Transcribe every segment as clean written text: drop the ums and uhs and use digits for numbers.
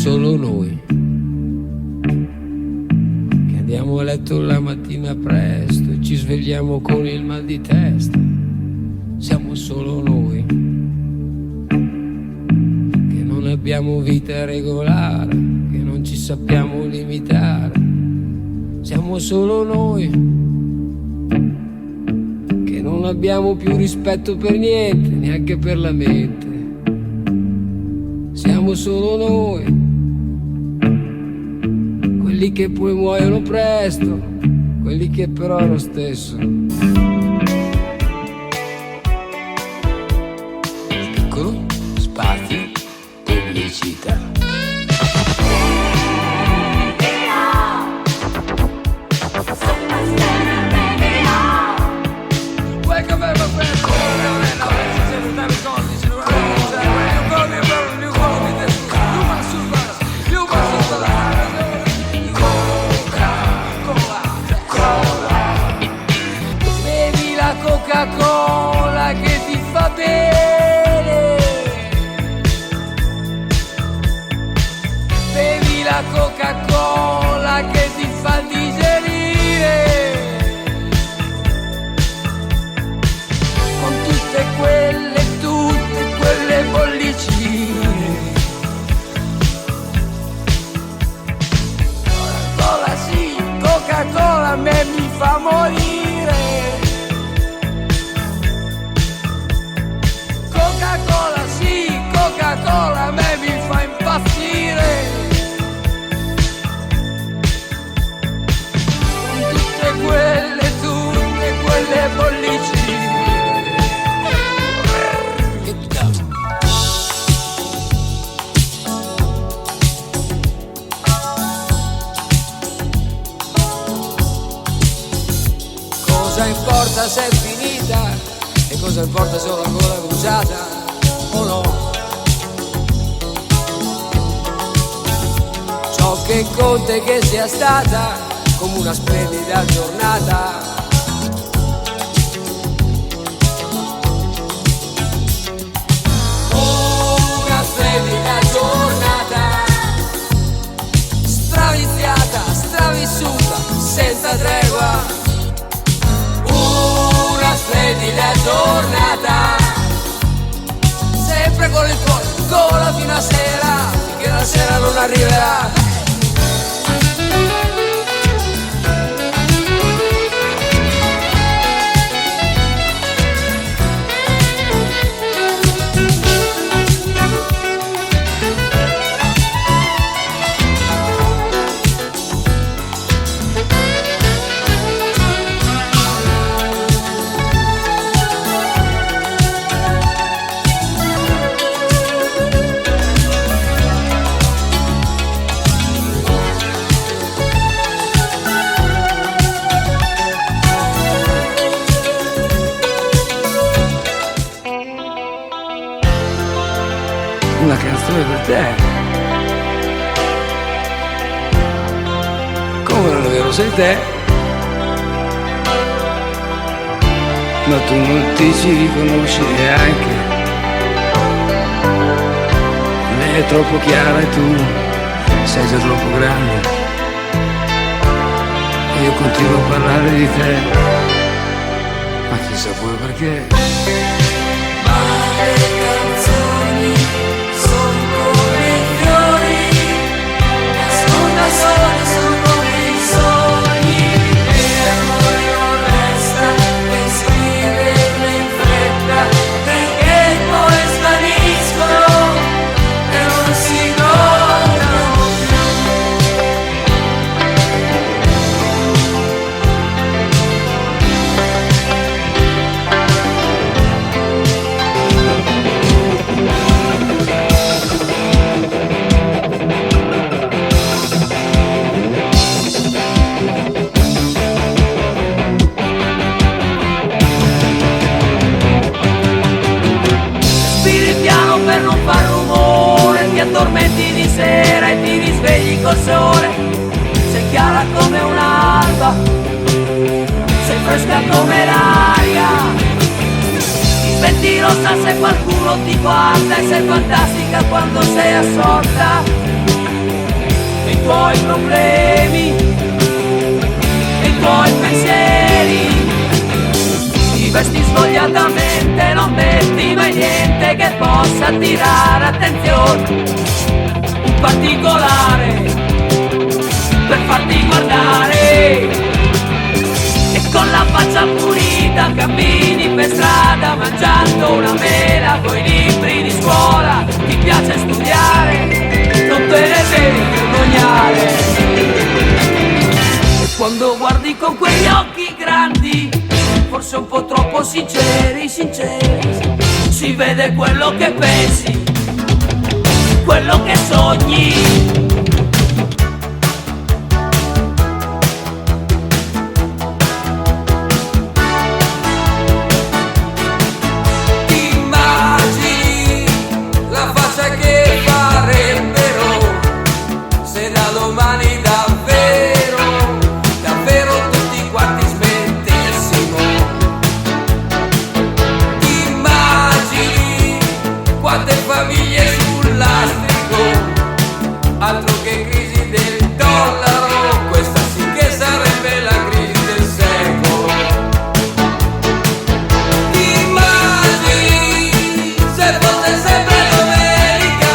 solo noi, che andiamo a letto la mattina presto e ci svegliamo con il mal di testa. Siamo solo noi, che non abbiamo vita regolare, che non ci sappiamo limitare. Siamo solo noi, che non abbiamo più rispetto per niente, neanche per la mente. Siamo solo noi, quelli che poi muoiono presto, quelli che però è lo stesso. Piccolo spazio pubblicità. Coca-Cola che ti fa bene, bevi la Coca-Cola che ti fa digerire, con tutte quelle bollicine. Coca-Cola sì, Coca-Cola a me mi fa morire. Coca-Cola sì, Coca-Cola a me mi fa impazzire. Con tutte quelle bollicine. Cosa importa se è finita? E cosa importa se ho la gola bruciata o no? Ciò che conta è che sia stata come una splendida giornata. Una splendida giornata, straviziata, stravissuta, senza tregua. Una splendida giornata, sempre con il cuore, gola fino a sera, finché la sera non arriverà. Una canzone per te. Come non è vero, sei te. Ma tu non ti ci riconosci neanche. Lei è troppo chiara e tu sei già troppo grande. E io continuo a parlare di te, ma chissà poi perché. Ma le canzoni sono come i fiori, nasconda sono come i sogni, e a noi non resta che scriverle in fretta, perché poi spariscono e non si incontrano più. Per non far rumore, ti addormenti di sera e ti risvegli col sole. Sei chiara come un'alba, sei fresca come l'aria. Ti senti rossa se qualcuno ti guarda e sei fantastica quando sei assorta tuoi problemi e i tuoi pensieri. Ti vesti svogliatamente, non metti mai niente che possa attirare attenzione, un particolare per farti guardare. E con la faccia pulita cammini per strada mangiando una mela coi libri di scuola. Ti piace studiare, non te ne devi vergognare. E quando guardi con quegli occhi grandi, forse un po' troppo sinceri, si vede quello che pensi, quello che sogni. Altro che crisi del dollaro, questa sì che sarebbe la crisi del secolo. Ti immagini se fosse sempre domenica,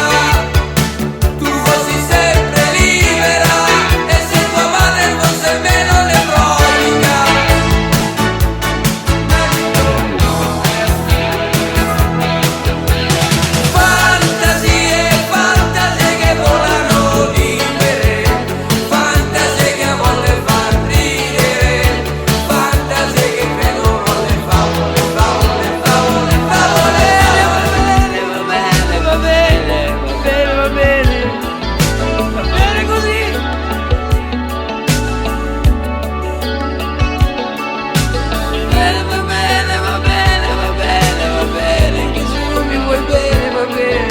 tu fossi sempre libera e se tua madre fosse meno nevrotica. Fantasie, fantasie che volano libere, fantasie che a volte fanno ridere, fantasie che credono alle favole, favole, favole, favole. Va bene, va bene, va bene, va bene, va bene così. Va bene, va bene, va bene, va bene, che se non mi vuoi bene, va bene.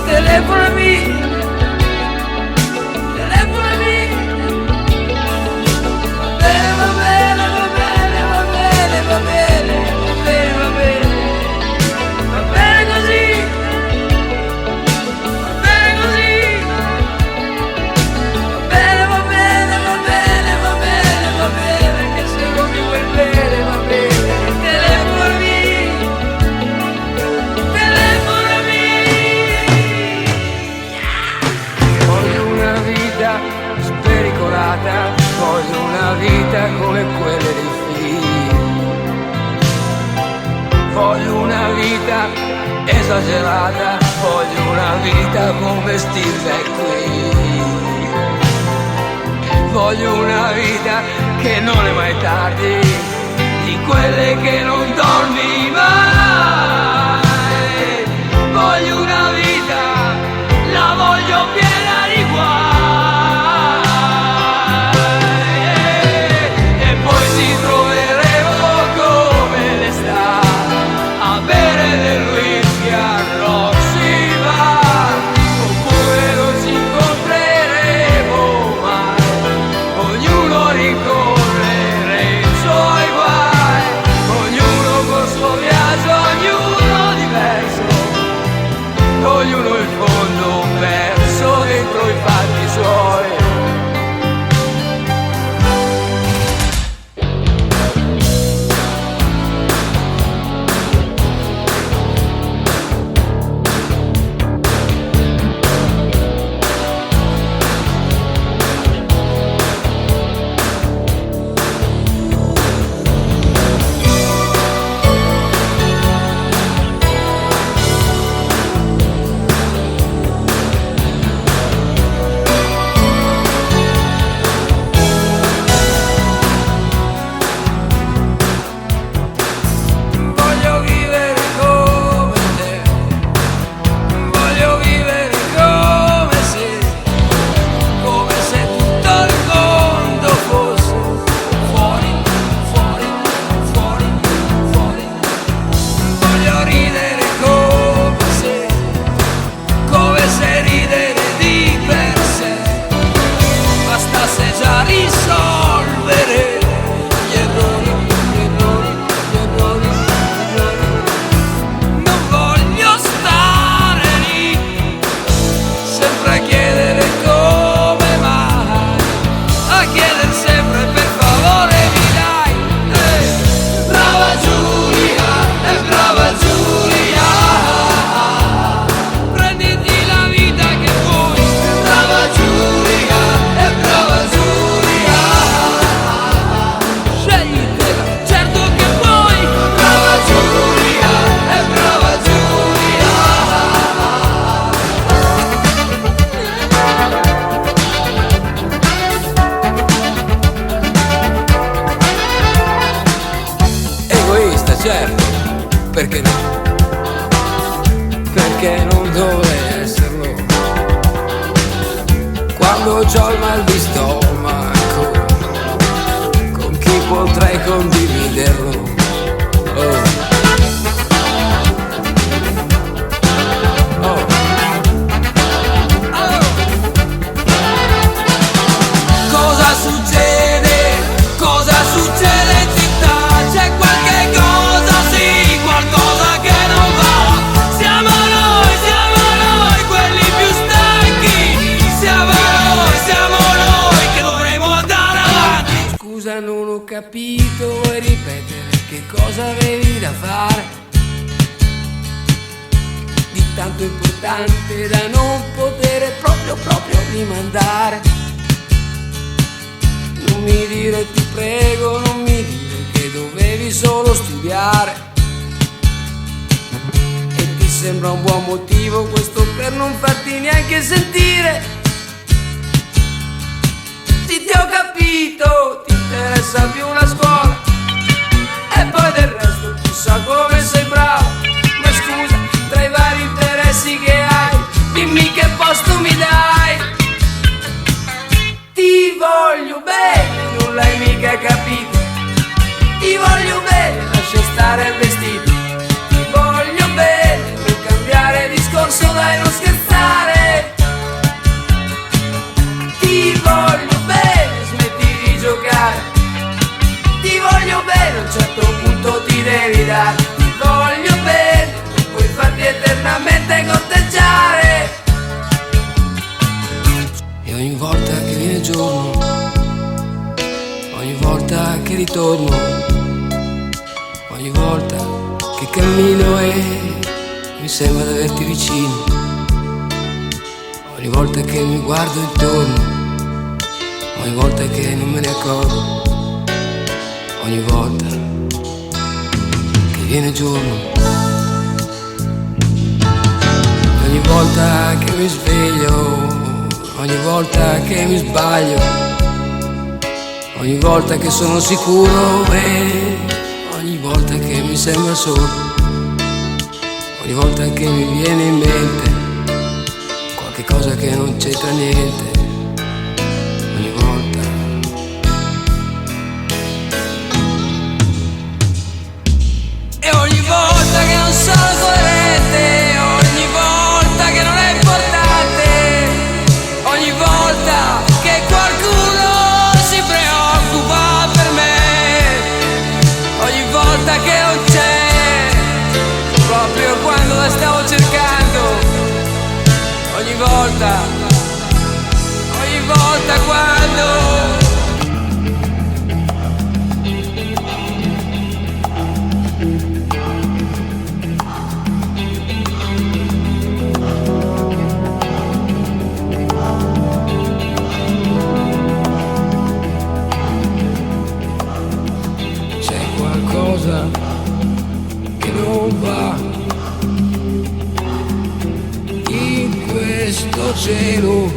Telefonami, telefonami. Va bene, va bene, va bene, va bene, va bene, va bene, va bene. Va bene così, va bene così. Va bene, va bene, va bene, va bene, va bene, che se non mi vuoi bene, va bene. Telefonami, telefonami. Voglio una vita spericolata, voglio una vita come quelle dei film. Voglio una vita esagerata, voglio una vita come Steve McQueen. Voglio una vita che non è mai tardi, di quelle che non dormi mai. Voglio una vita, la voglio piena di guai. E poi ci troveremo come l'estate a bere del whisky al Roxy Bar. Oppure non ci incontreremo mai, ognuno rincorrere i suoi guai, ognuno col suo viaggio, ognuno diverso, ognuno il fondo perso dentro i fatti suoi. dovrei esserlo. Quando c'ho il mal di stomaco, con chi potrei condividerlo? Oh. Cosa succede in città? C'è qualche cosa, sì, qualcosa che non va. Siamo noi quelli più stanchi. Siamo noi che dovremo andare avanti. Scusa, non ho capito, vuoi ripetere che cosa avevi da fare? Di tanto importante da non poter proprio rimandare. Non mi dire, ti prego, non mi dire che dovevi solo studiare. E ti sembra un buon motivo questo per non farti neanche sentire. Sì, ti ho capito, ti interessa più la scuola. E poi del resto chissà come sei bravo. Ma scusa, tra i vari interessi che hai, dimmi che posto mi dai. Ti voglio bene, non l'hai mica capito. Ti voglio bene, lascia stare il vestito. Ti voglio bene, non cambiare discorso, dai, non scherzare. Ti voglio bene, smetti di giocare. Ti voglio bene, a un certo punto ti devi dare. Ti voglio bene, non puoi farti eternamente corteggiare. E ogni volta che viene giorno, ogni volta che ritorno, ogni volta che cammino e mi sembra di averti vicino, ogni volta che mi guardo intorno, ogni volta che non me ne accorgo, ogni volta che viene giorno, ogni volta che mi sveglio, ogni volta che mi sbaglio, ogni volta che sono sicuro e ogni volta che mi sembra solo, ogni volta che mi viene in mente qualche cosa che non c'entra niente, ogni volta. E ogni volta che non sono coerente, ogni volta che non è importante, ogni volta che qualcuno si preoccupa per me, ogni volta che non c'è, proprio quando la stavo cercando, ogni volta quando che non va in questo cielo,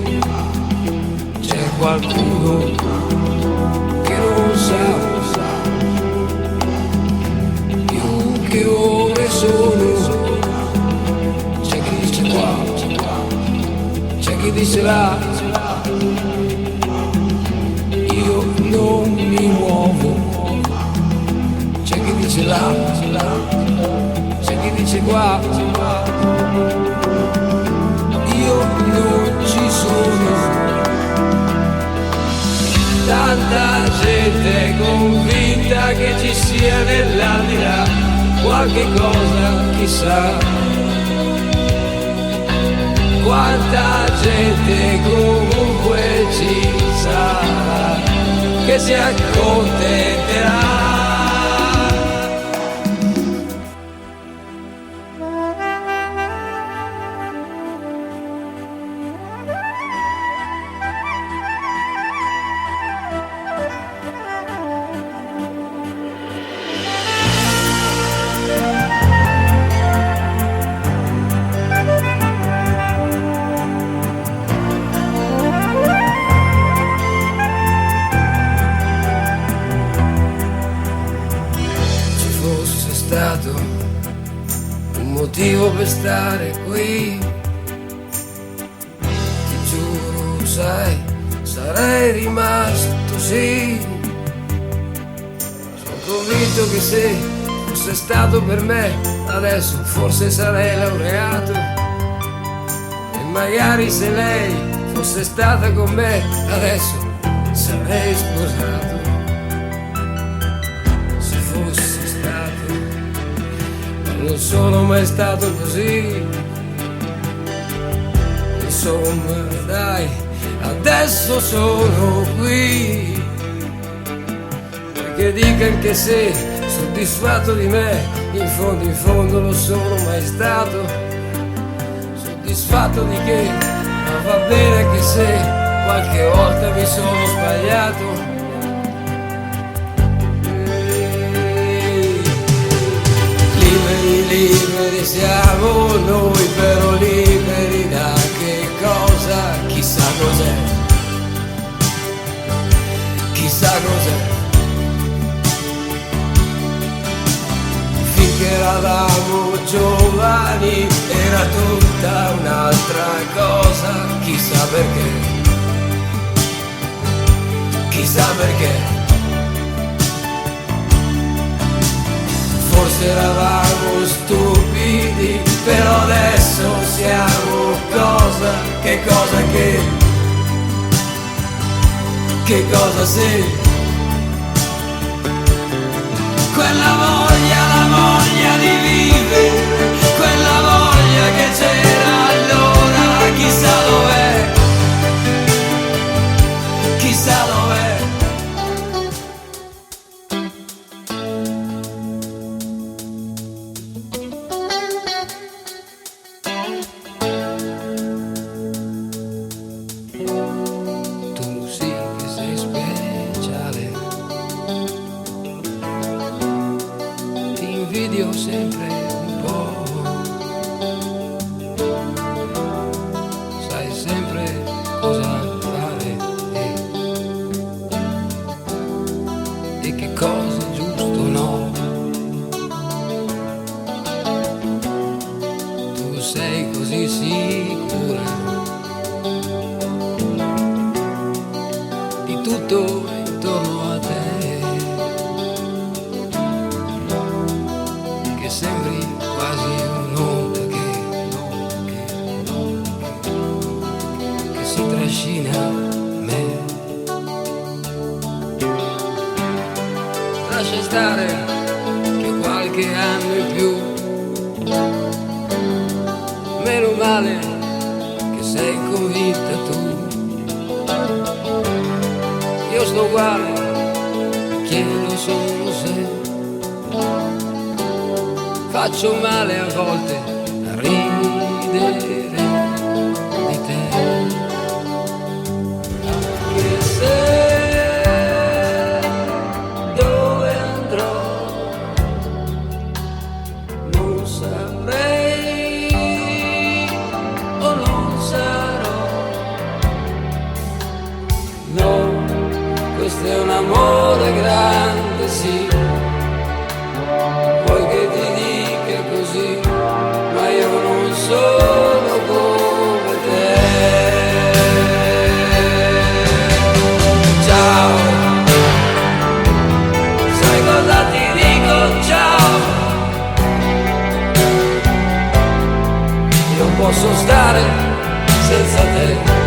c'è qualcuno che non sa più che ore sono, c'è chi dice qua, c'è chi dice là, io non mi muovo. C'è chi dice là, c'è chi dice qua, io non ci sono. Tanta gente convinta che ci sia nell'aldilà qualche cosa, chissà. Quanta gente comunque ci sarà che si accontenterà. Un motivo per stare qui sai, sarei rimasto, sì. Sono convinto che se fosse stato per me, adesso forse sarei laureato. E magari se lei fosse stata con me, adesso sarei sposato. Se fosse stato, ma non sono mai stato così. Insomma, dai, adesso sono qui. Perché dica anche se soddisfatto di me, in fondo lo sono mai stato. Soddisfatto di che, ma va bene anche se qualche volta mi sono sbagliato. Liberi, liberi siamo noi, però liberi da che cosa? Chissà cos'è, chissà cos'è. Finché eravamo giovani era tutta un'altra cosa, chissà perché, chissà perché. Forse eravamo stupidi, però adesso siamo cosa? Che cosa che cosa sei? Quella voglia, la voglia di vivere, quella voglia che c'era allora, chissà dov'è, chissà dov'è. Tu sì che sei speciale, ti invidio sempre un po', sai sempre cosa fare e che cosa è giusto o no. Tu sei così sicura di tutto intorno a te, che sembri quasi un'onda che si trascina me. Lascia stare che qualche anno in più, meno male che sei convinta tu. Io sto uguale, chiedo solo se faccio male a volte a ridere di te. Anche se dove andrò non saprei o non sarò. No, questo è un amore grande, sì. Vuoi che ti dica così, ma io non sono come te. Ciao, sai cosa ti dico? Ciao, io posso stare senza te,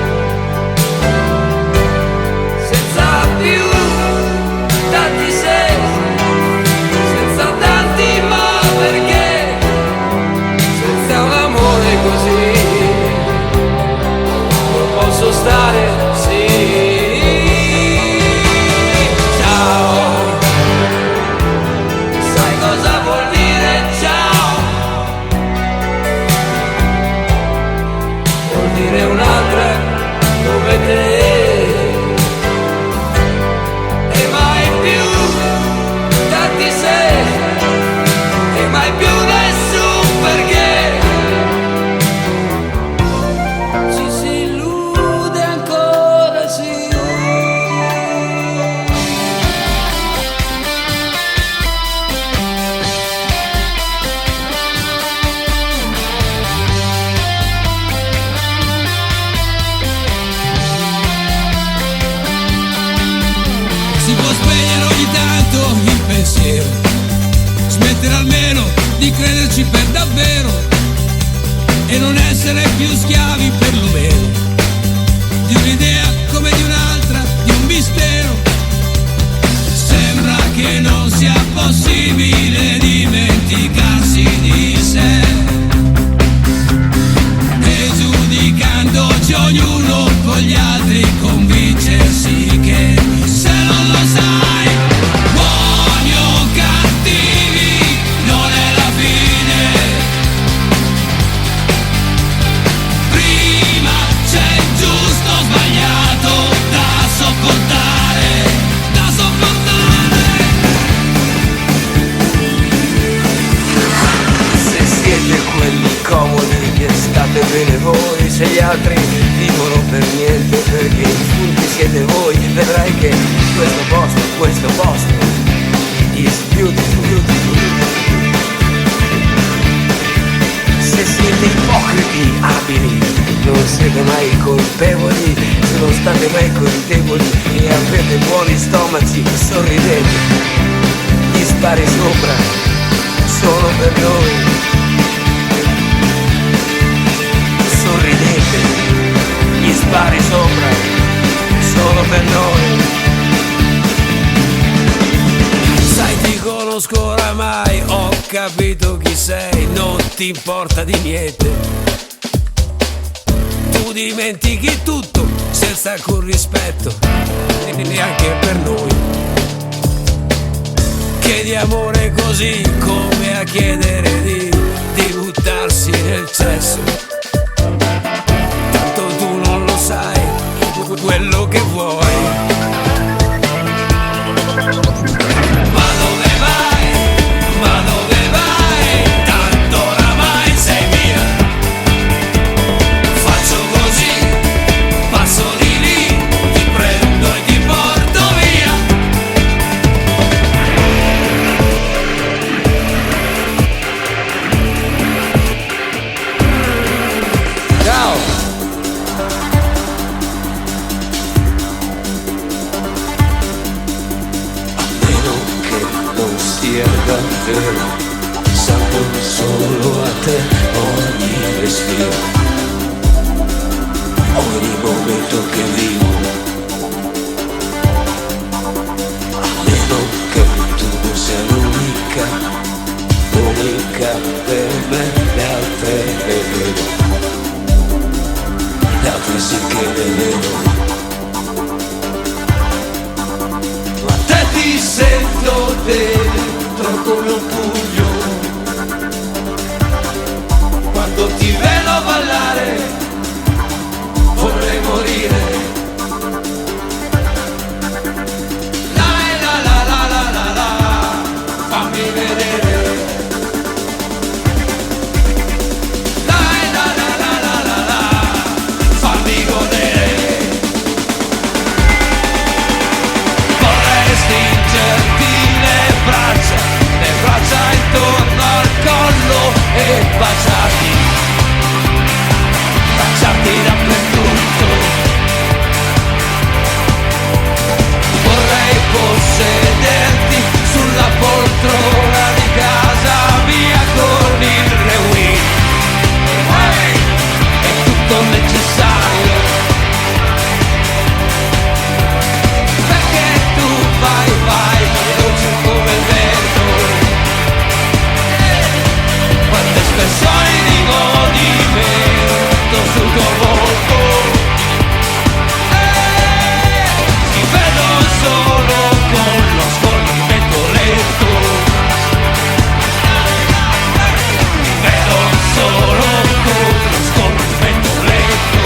più tanti sensi, senza tanti ma perché, senza un amore così, non posso stare, sì. Ciao, sai cosa vuol dire ciao? Vuol dire un'altra crederci per davvero e non essere più schiavi perlomeno di un'idea come di un'altra, di un mistero. Sembra che non sia possibile dimenticarsi di sé e giudicandoci ognuno con gli altri convincersi che se non lo sai, buoni o cattivi, non è la fine. Prima c'è il giusto o sbagliato da sopportare, da sopportare. Se siete quelli comodi che state bene voi, se gli altri vivono per niente perché in fondo siete voi, vedrai che questo posto is beautiful. Se siete ipocriti abili, non siete mai colpevoli, se non state mai colpevoli e avete buoni stomaci, sorridete, gli spari sopra sono per noi. Sorridete, gli spari sopra sono per noi. Sai, ti conosco oramai, ho capito chi sei, non ti importa di niente. Tu dimentichi tutto senza alcun rispetto, neanche per noi. Chiedi amore così come a chiedere di buttarsi nel cesso. Tanto tu non lo sai quello che vuoi. Ma dove vai? Ma dove vai? Tanto oramai sei mia. Faccio così, passo di lì, ti prendo e ti porto via. Ciao! Davvero, sapo solo a te ogni respiro, ogni momento che vivo. A meno che tu non sia l'unica per me, le altre le vedo, le altre sì che le vedo. Ma te ti sento dentro come un pugno, quando ti vedo ballare vorrei morire. La la la la la la la, fammi vedere. La la la la la la la, fammi godere. Vorrei stringerti le braccia intorno al collo e baciarti dappertutto. Vorrei possederti sulla poltrona di casa mia con il rewind. È tutto necessario, perché tu vai veloce come il vento. Quante espressioni di godimento sul tuo volto. Ti vedo solo con lo scorrimento lento. Ti vedo solo con lo scorrimento lento.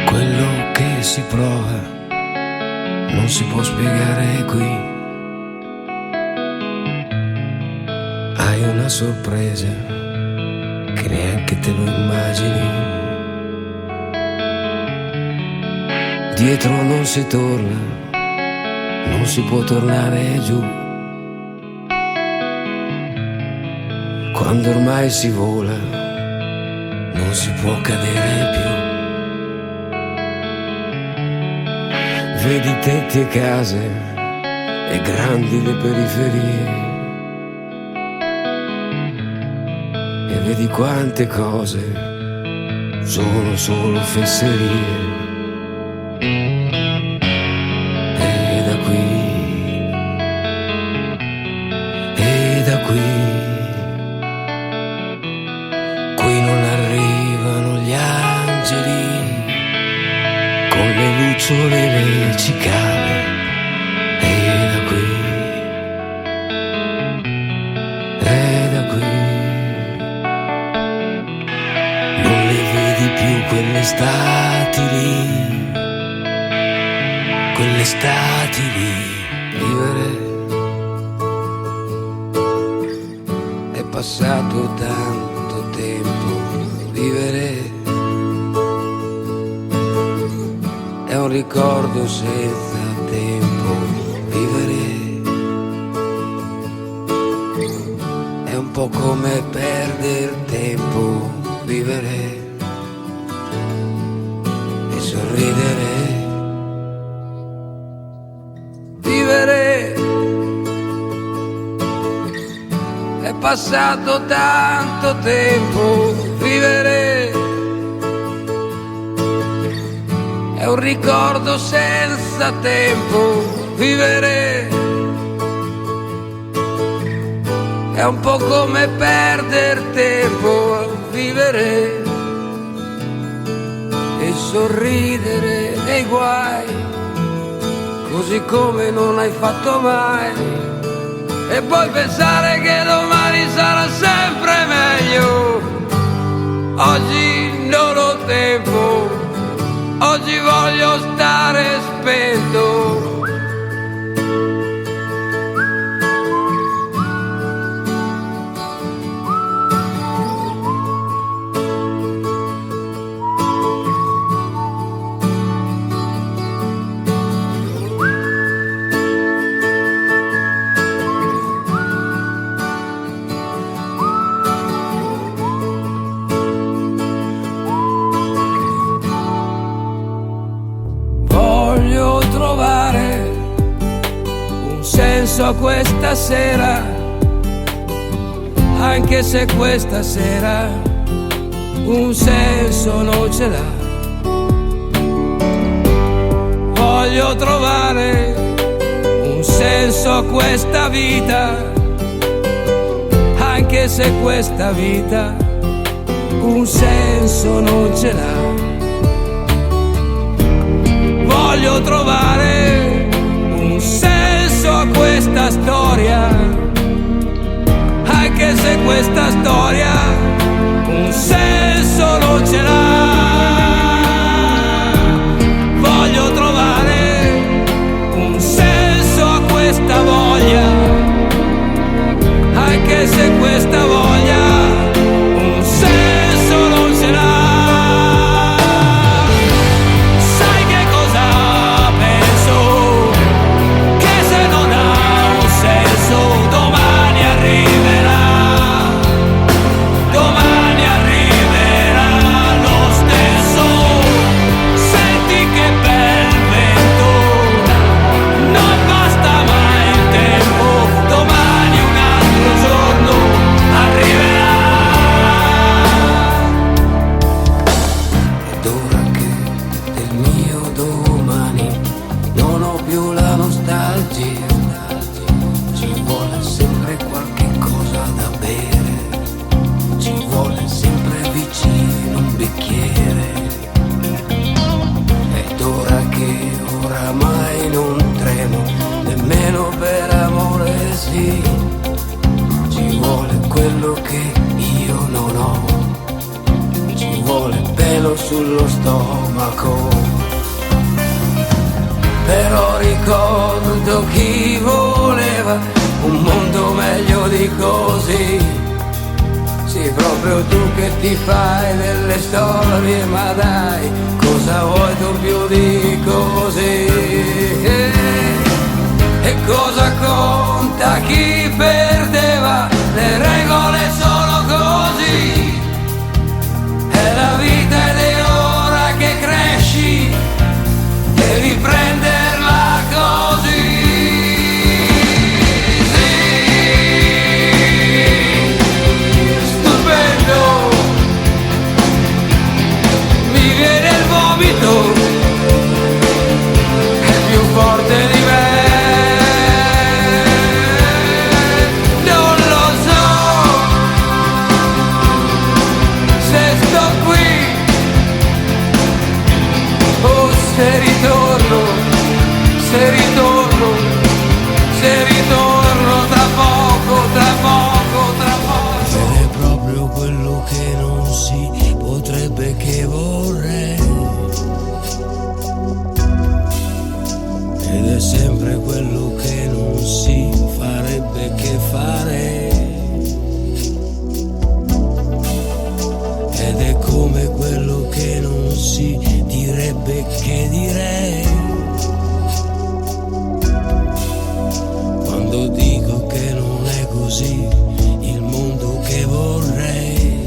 Quello che si prova non si può spiegare qui. Hai una sorpresa che neanche te lo immagini. Dietro non si torna, non si può tornare giù. Quando ormai si vola, non si può cadere più. Vedi tetti e case e grandi le periferie, e vedi quante cose sono solo fesserie. E da qui non arrivano gli angeli con le lucciole e le cicale. E da qui non le vedi più quelle estati lì. Vivere è passato tanto tempo, vivere è un ricordo senza tempo, vivere è un po' come perdere tempo, vivere e sorridere. Vivere è passato tanto tempo, vivere è un ricordo senza tempo, vivere è un po' come perdere tempo, vivere e sorridere nei guai, così come non hai fatto mai, e poi pensare che domani sarà sempre meglio. Oggi non ho tempo, oggi voglio stare spento. A questa sera, anche se questa sera un senso non ce l'ha. Voglio trovare un senso a questa vita, anche se questa vita un senso non ce l'ha. Voglio trovare un senso a questa storia, anche se questa storia un senso non ce l'ha. Voglio trovare un senso a questa voglia, anche se questa voglia un senso non ce l'ha. Sullo stomaco, però ricordo chi voleva un mondo meglio di così. Sì, proprio tu che ti fai delle storie, ma dai, cosa vuoi tu più di così? E cosa conta chi perdeva? Le regole sono così. È la vita ed è ora che cresci, devi prenderla così. Sì, stupendo, mi viene il vomito, è più forte di me. Non lo so se sto qui o se ritorno, se ritorno, se ritorno tra poco, tra poco, tra poco. È proprio quello che non si potrebbe che vorrei, ed è sempre quello che non si farebbe che fare, ed è come quello che non si direbbe che direi, quando dico che non è così il mondo che vorrei.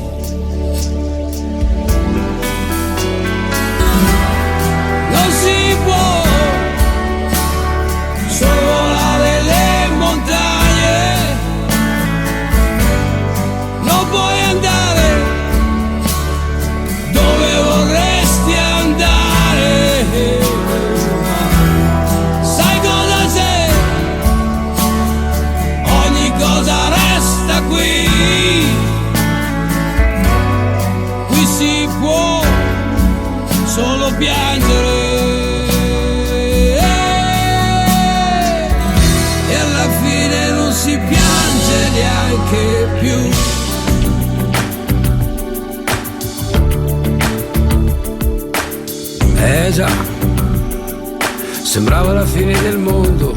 Non si può sorvolare le montagne, non puoi andare dove vorresti andare. Sai cosa c'è? Ogni cosa resta qui. Qui si può solo piangere, e alla fine non si piange neanche più. Già, sembrava la fine del mondo,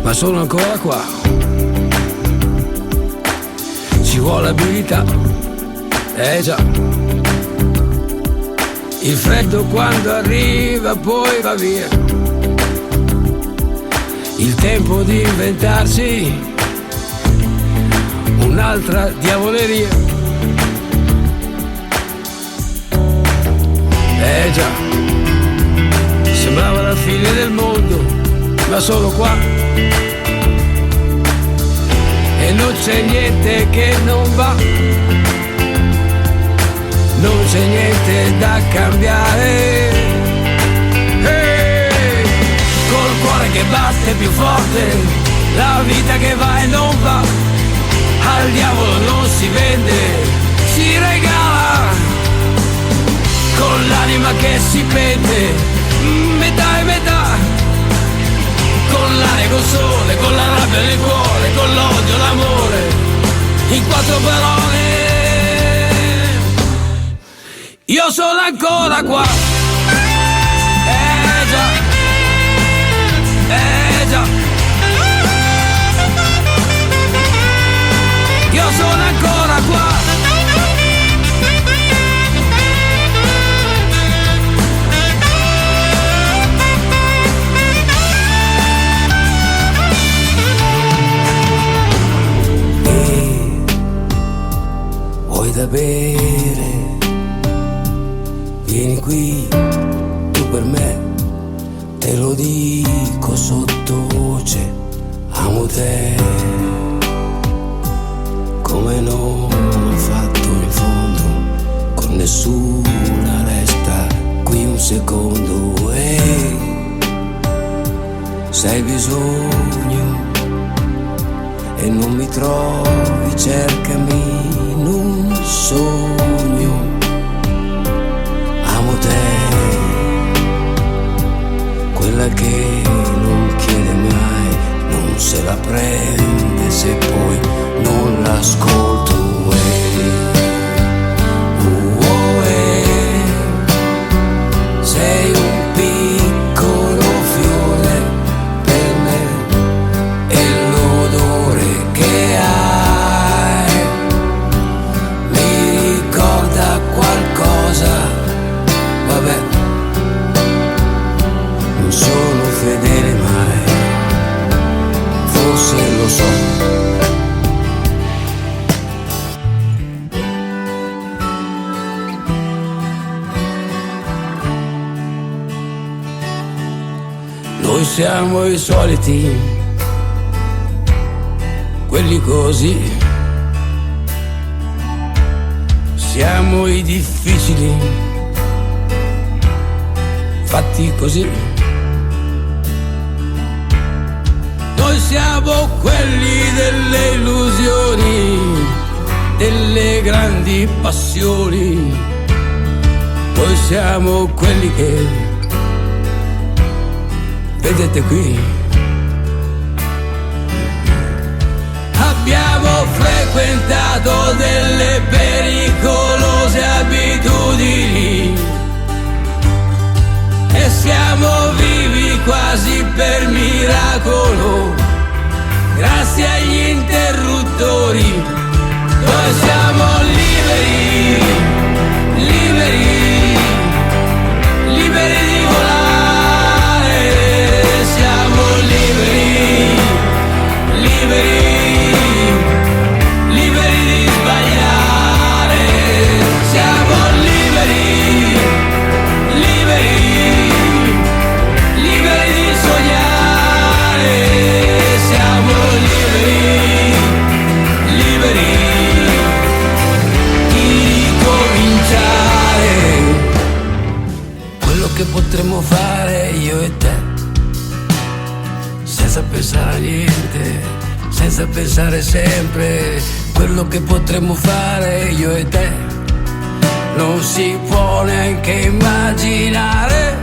ma sono ancora qua. Ci vuole abilità, già. Il freddo quando arriva poi va via. Il tempo di inventarsi un'altra diavoleria. Già, sembrava la fine del mondo, ma sono qua. E non c'è niente che non va, non c'è niente da cambiare. Col cuore che batte più forte, la vita che va e non va, al diavolo non si vende, si regala. Con l'anima che si pente, metà e metà, con l'aria, col sole, con la rabbia nel cuore, con l'odio, l'amore, in quattro parole. Io sono ancora qua. Già, già. Io sono ancora qua. Vuoi da bere? Vieni qui, tu per me, te lo dico sottovoce, amo te, come non ho fatto in fondo, con nessuna resta qui un secondo, se hai bisogno e non mi trovi, cercami in un sogno, amo te, quella che non chiede mai, non se la prende se poi non l'ascolto. Sei un piccolo fiore per me e l'odore che hai mi ricorda qualcosa. Vabbè, non sono fedele siamo i soliti, quelli così. Siamo i difficili, fatti così. Noi siamo quelli delle illusioni, delle grandi passioni. Noi siamo quelli che vedete qui. Abbiamo frequentato delle pericolose abitudini e siamo vivi quasi per miracolo, grazie agli interruttori. Noi siamo liberi, liberi, liberi di volare, siamo liberi, liberi. Che potremmo fare io e te, senza pensare a niente, senza pensare sempre. Quello che potremmo fare io e te non si può neanche immaginare.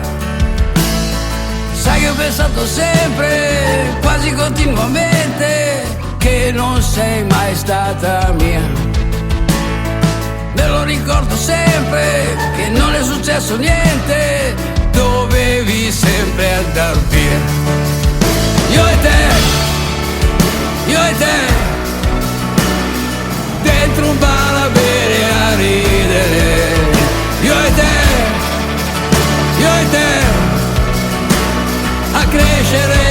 Sai che ho pensato sempre, quasi continuamente, che non sei mai stata mia. Me lo ricordo sempre che non è successo niente, dovevi sempre andar via. Io e te, dentro un bar a bere e a ridere. Io e te, a crescere